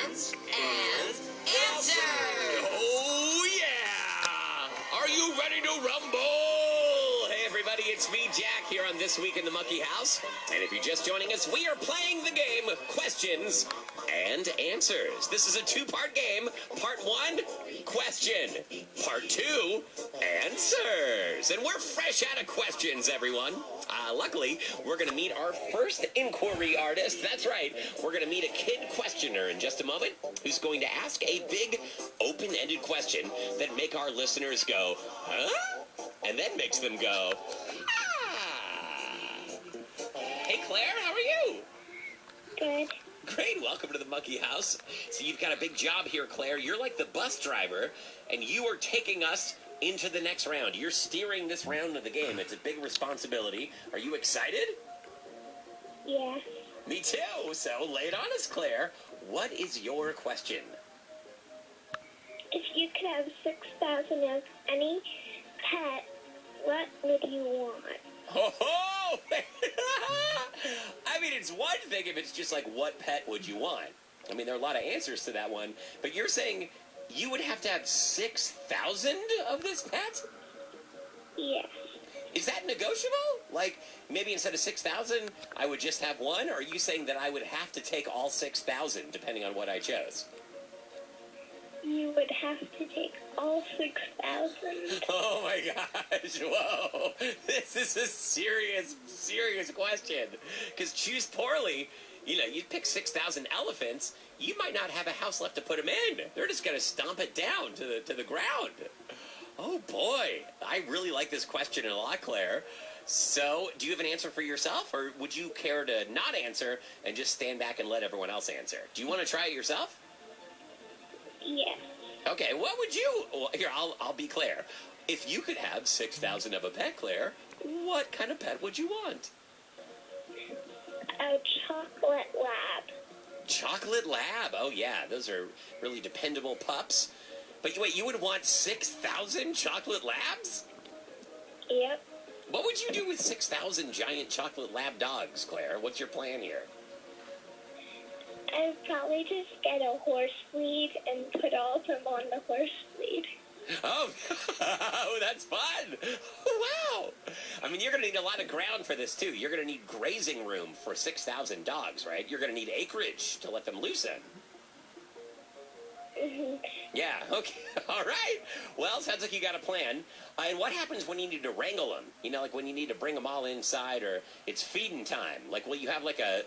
questions and answers. Oh, yeah! Are you ready to rumble? Hey, everybody, it's me, Jack, here on This Week in the Monkey House. And if you're just joining us, we are playing the game Questions and Answers. This is a two-part game. Part 1, question. Part 2, answers. And we're fresh out of questions, everyone. Luckily, we're going to meet our first inquiry artist. That's right. We're going to meet a kid questioner in just a moment who's going to ask a big, open-ended question that make our listeners go, huh? And then makes them go, ah. Hey, Claire, how are you? Good. Great. Welcome to the Monkey House. So you've got a big job here, Claire. You're like the bus driver, and you are taking us into the next round. You're steering this round of the game. It's a big responsibility. Are you excited? Yeah. Me too. So lay it on us, Claire. What is your question? If you could have 6,000 of any pet, what would you want? Oh! I mean, it's one thing if it's just like, what pet would you want? I mean, there are a lot of answers to that one. But you're saying you would have to have 6,000 of this pet? Yes. Is that negotiable? Like, maybe instead of 6,000, I would just have one? Or are you saying that I would have to take all 6,000, depending on what I chose? You would have to take all 6,000. Oh, my gosh. Whoa. This is a serious, serious question. Because choose poorly, you'd pick 6,000 elephants, you might not have a house left to put them in. They're just going to stomp it down to the ground. Oh, boy. I really like this question a lot, Claire. So, do you have an answer for yourself, or would you care to not answer and just stand back and let everyone else answer? Do you want to try it yourself? Yes. Okay, what would you... Well, here, I'll be clear. If you could have 6,000 of a pet, Claire, what kind of pet would you want? A chocolate lab. Chocolate lab. Oh, yeah. Those are really dependable pups. But wait, you would want 6,000 chocolate labs? Yep. What would you do with 6,000 giant chocolate lab dogs, Claire? What's your plan here? I'd probably just get a horse lead and put all of them on the horse lead. Oh, that's fun. Wow. I mean, you're going to need a lot of ground for this, too. You're going to need grazing room for 6,000 dogs, right? You're going to need acreage to let them loose in. Mm-hmm. Yeah, okay. All right. Well, sounds like you got a plan. And what happens when you need to wrangle them? Like when you need to bring them all inside, or it's feeding time. Like, will you have like a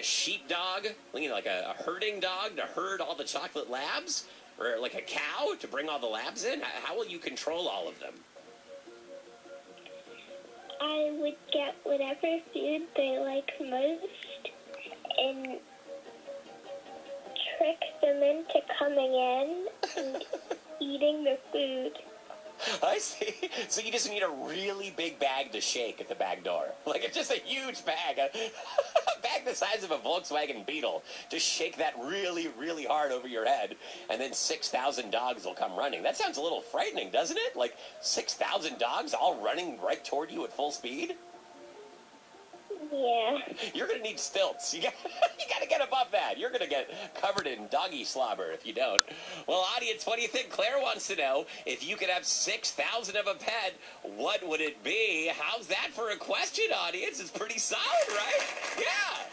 sheepdog, like a herding dog to herd all the chocolate labs? Or like a cow to bring all the labs in? How will you control all of them? I would get whatever food they like most and trick them into coming in and eating the food. I see. So you just need a really big bag to shake at the back door. Like, it's just a huge bag. A bag the size of a Volkswagen Beetle. Just shake that really, really hard over your head, and then 6,000 dogs will come running. That sounds a little frightening, doesn't it? Like, 6,000 dogs all running right toward you at full speed? Yeah. You're going to need stilts. You got to get above that. You're going to get covered in doggy slobber if you don't. Well, audience, what do you think? Claire wants to know, if you could have 6,000 of a pet, what would it be? How's that for a question, audience? It's pretty solid, right? Yeah.